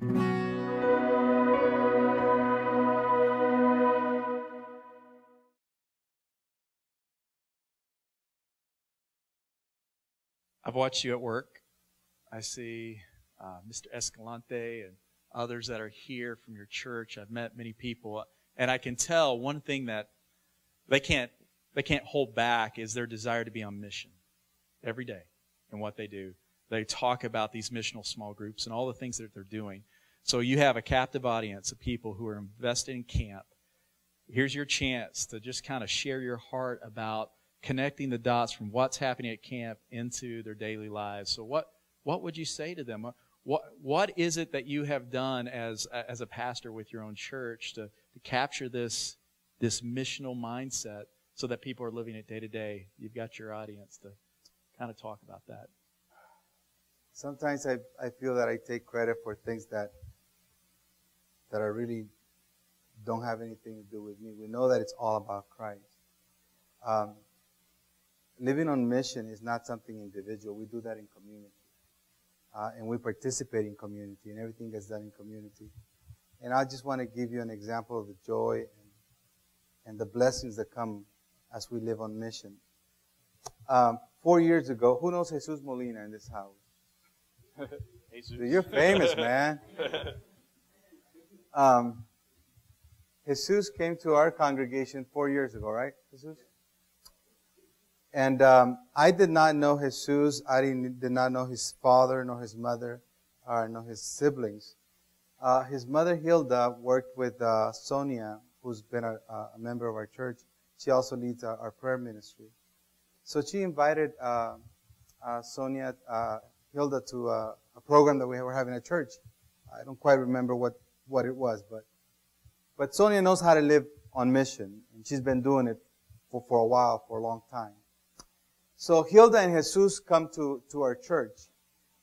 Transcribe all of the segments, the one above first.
I've watched you at work. I see Mr. Escalante and others that are here from your church. I've met many people, and I can tell one thing that they can't hold back is their desire to be on mission every day in what they do. They talk about these missional small groups and all the things that they're doing. So you have a captive audience of people who are invested in camp. Here's your chance to just kind of share your heart about connecting the dots from what's happening at camp into their daily lives. So what would you say to them? What is it that you have done as a pastor with your own church to capture this missional mindset so that people are living it day to day? You've got your audience to kind of talk about that. Sometimes I feel that I take credit for things that I really don't have anything to do with me. We know that it's all about Christ. Living on mission is not something individual. We do that in community. And we participate in community, and everything gets done in community. And I just want to give you an example of the joy and the blessings that come as we live on mission. 4 years ago, who knows Jesus Molina in this house? Jesus. Dude, you're famous, man. Jesus came to our congregation 4 years ago, right, Jesus? And I did not know Jesus. I did not know his father, nor his mother, nor his siblings. His mother, Hilda, worked with Sonia, who's been a member of our church. She also leads our prayer ministry. So she invited Sonia, Hilda, to a program that we were having at church. I don't quite remember what it was, but Sonia knows how to live on mission, and she's been doing it for a while, for a long time. So Hilda and Jesus come to our church.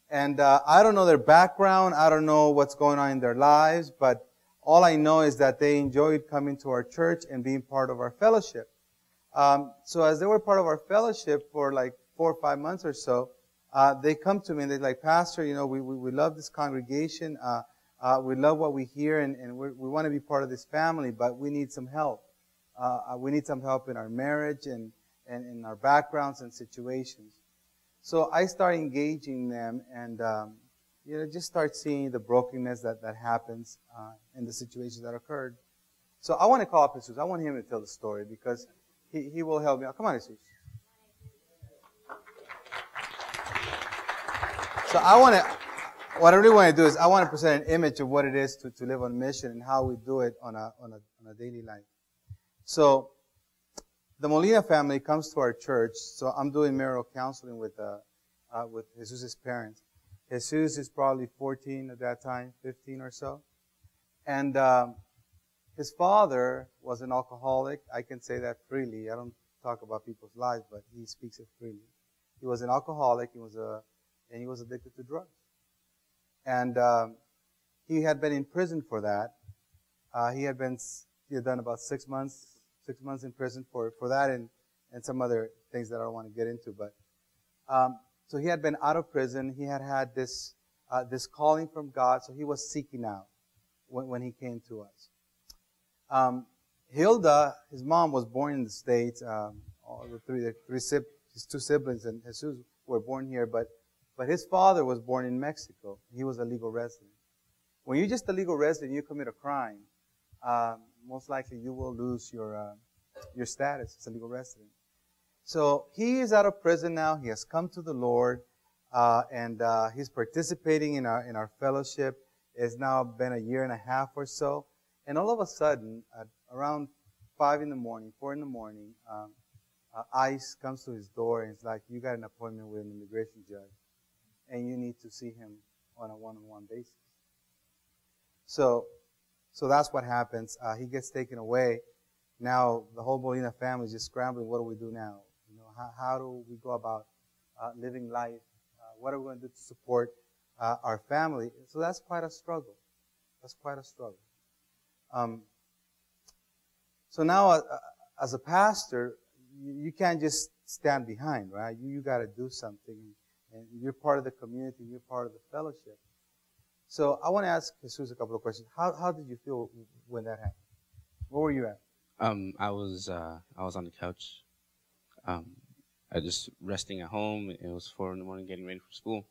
And I don't know their background. I don't know what's going on in their lives. But all I know is that they enjoyed coming to our church and being part of our fellowship. So as they were part of our fellowship for like 4 or 5 months or so, they come to me and they're like, Pastor, we love this congregation. We love what we hear, and we want to be part of this family, but we need some help. We need some help in our marriage and in our backgrounds and situations. So I start engaging them and, just start seeing the brokenness that happens in the situations that occurred. So I want to call up Jesus. I want him to tell the story because he will help me out. Come on, Jesus. So what I really want to do is I want to present an image of what it is to live on mission and how we do it on a daily life. So the Molina family comes to our church. So I'm doing marital counseling with Jesus' parents. Jesus is probably 14 at that time, 15 or so. And his father was an alcoholic. I can say that freely. I don't talk about people's lives, but he speaks it freely. He was an alcoholic. He was addicted to drugs. And he had been in prison for that. He had done about 6 months in prison for that and some other things that I don't want to get into. But so he had been out of prison. He had this calling from God, so he was seeking out when he came to us. Hilda, his mom, was born in the States. His two siblings and Jesus were born here, but his father was born in Mexico. He was a legal resident. When you're just a legal resident, you commit a crime. Most likely you will lose your status as a legal resident. So he is out of prison now. He has come to the Lord, and he's participating in our fellowship. It's now been 1.5 years or so. And all of a sudden, at around 4 in the morning, ICE comes to his door and it's like, you got an appointment with an immigration judge, and you need to see him on a one-on-one basis. So that's what happens. He gets taken away. Now the whole Molina family is just scrambling. What do we do now? How do we go about living life? What are we going to do to support our family? So that's quite a struggle. So now, as a pastor, you can't just stand behind, right? You got to do something, and you're part of the community. You're part of the fellowship. So I want to ask Jesus a couple of questions. How did you feel when that happened? Where were you at? I was on the couch. I was just resting at home. It was 4 a.m, getting ready for school.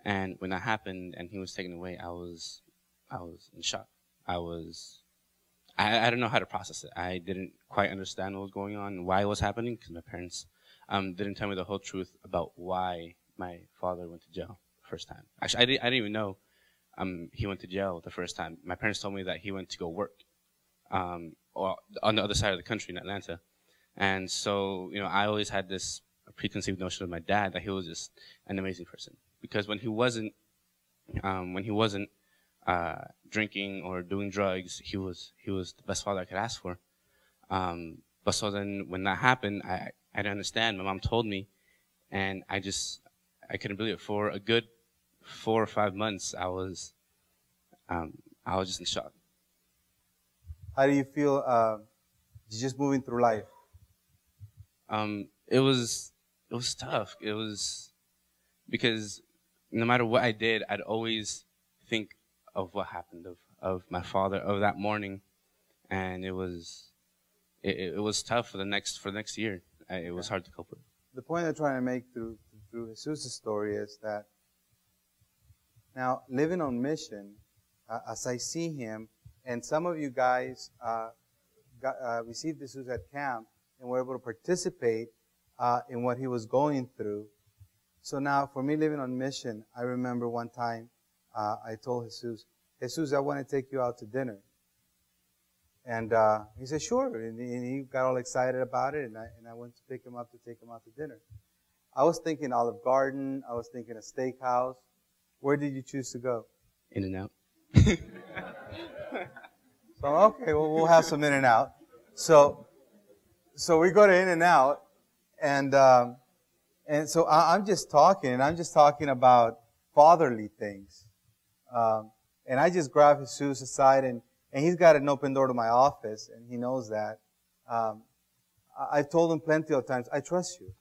And when that happened and he was taken away, I was in shock. I don't know how to process it. I didn't quite understand what was going on, why it was happening, because my parents didn't tell me the whole truth about why my father went to jail the first time. Actually, I didn't even know he went to jail the first time. My parents told me that he went to go work or on the other side of the country in Atlanta. And so, I always had this preconceived notion of my dad that he was just an amazing person. Because when he wasn't drinking or doing drugs, he was the best father I could ask for. But so then when that happened, I didn't understand. My mom told me, and I couldn't believe it. For a good 4 or 5 months, I was just in shock. How do you feel just moving through life? It was tough. It was because no matter what I did, I'd always think of what happened, of my father, of that morning, and it was tough for the next year. It was hard to cope with. The point I'm trying to make through Jesus' story is that now living on mission, as I see him, and some of you guys received Jesus at camp and were able to participate in what he was going through. So now, for me living on mission, I remember one time I told Jesus, I want to take you out to dinner. And he said, sure. And he got all excited about it, and I went to take him out to dinner. I was thinking Olive Garden. I was thinking a steakhouse. Where did you choose to go? In-N-Out. So, okay, well, we'll have some In-N-Out. So we go to In-N-Out, and so I'm just talking about fatherly things. And I just grab Jesus aside, and he's got an open door to my office, and he knows that. I've told him plenty of times, I trust you.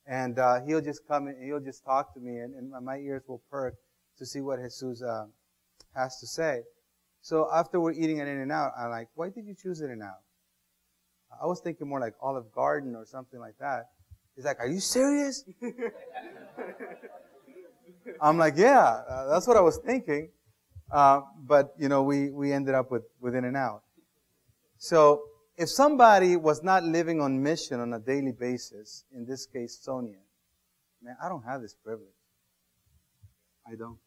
And he'll just come and he'll just talk to me, and my ears will perk to see what Jesus has to say. So after we're eating at In-N-Out, I'm like, why did you choose In-N-Out? I was thinking more like Olive Garden or something like that. He's like, are you serious? I'm like, yeah, that's what I was thinking. But, we ended up with In-N-Out. So if somebody was not living on mission on a daily basis, in this case, Sonia, man, I don't have this privilege. I don't.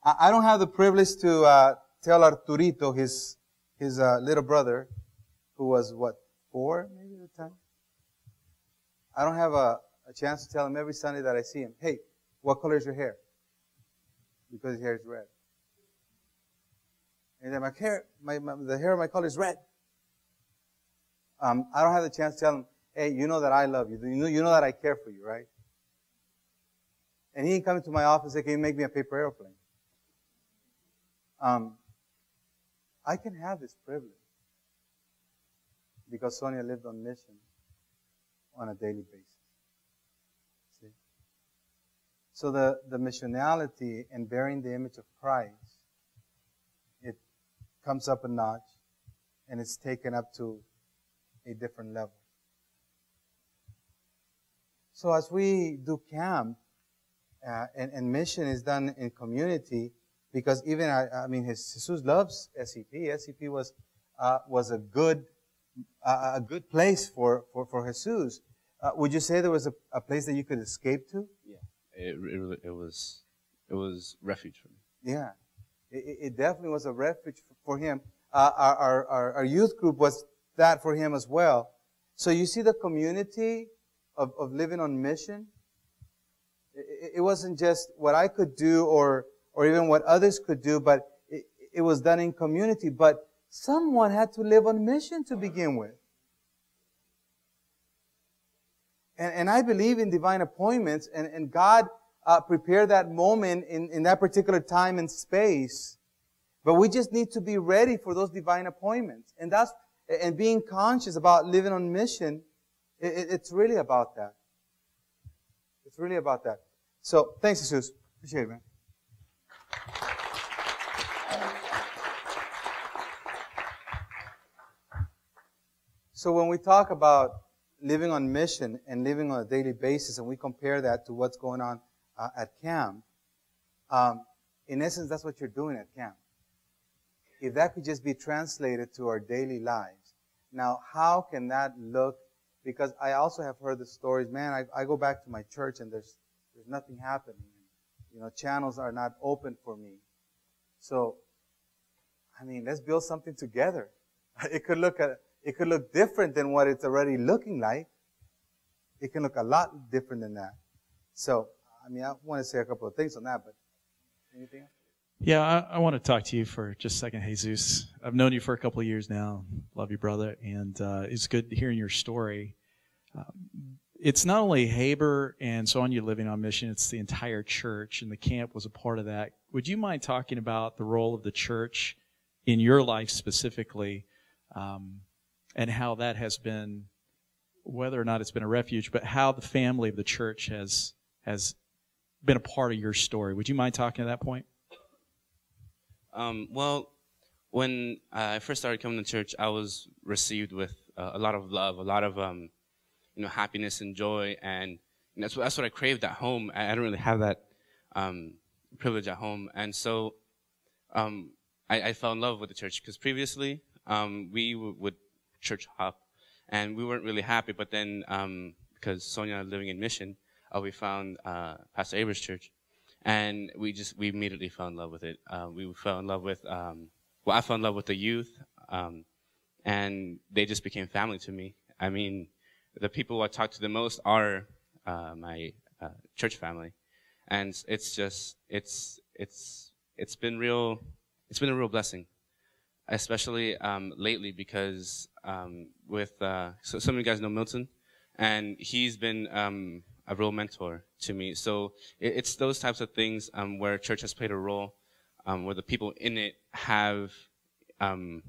I don't have the privilege to tell Arturito, his little brother, who was, 4 maybe at the time? I don't have a chance to tell him every Sunday that I see him, hey, what color is your hair? Because his hair is red. And then the hair of my color is red. I don't have the chance to tell him, hey, you know that I love you. You know that I care for you, right? And he can come into my office and say, can you make me a paper airplane? I can have this privilege because Sonia lived on mission on a daily basis. See? So the missionality and bearing the image of Christ, it comes up a notch and it's taken up to a different level. So as we do camp, and mission is done in community, because even, Jesus loves SEP. SEP was a good place for Jesus. Would you say there was a place that you could escape to? Yeah, it was refuge for me. Yeah, it definitely was a refuge for him. Our youth group was that for him as well. So you see the community of living on mission. It wasn't just what I could do or even what others could do, but it was done in community. But someone had to live on mission to begin with. And I believe in divine appointments, and God prepared that moment in that particular time and space. But we just need to be ready for those divine appointments. And being conscious about living on mission, it's really about that. It's really about that. So, thanks, Jesus. Appreciate it, man. So when we talk about living on mission and living on a daily basis, and we compare that to what's going on at camp, in essence, that's what you're doing at camp. If that could just be translated to our daily lives. Now, how can that look? Because I also have heard the stories, man, I go back to my church and there's nothing happening. You know, channels are not open for me. So, I mean, let's build something together. It could look different than what it's already looking like. It can look a lot different than that. So, I mean, I want to say a couple of things on that, but anything else? Yeah, I want to talk to you for just a second, Jesus. I've known you for a couple of years now. Love you, brother. And it's good hearing your story. It's not only Heber and Sonia living on mission, it's the entire church, and the camp was a part of that. Would you mind talking about the role of the church in your life specifically, and how that has been, whether or not it's been a refuge, but how the family of the church has been a part of your story? Would you mind talking to that point? Well, when I first started coming to church, I was received with a lot of love, a lot of happiness and joy, and that's what I craved at home. I don't really have that privilege at home, and so I fell in love with the church, because previously we would church hop, and we weren't really happy. But then because Sonia living in Mission, we found Pastor Heber's church. And we immediately fell in love with it. We fell in love with, I fell in love with the youth, and they just became family to me. I mean, the people I talk to the most are my church family, and it's been a real blessing, especially lately, because so some of you guys know Milton, and he's been a real mentor to me. So it's those types of things where church has played a role, where the people in it have been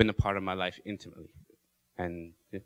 a part of my life intimately. And yeah.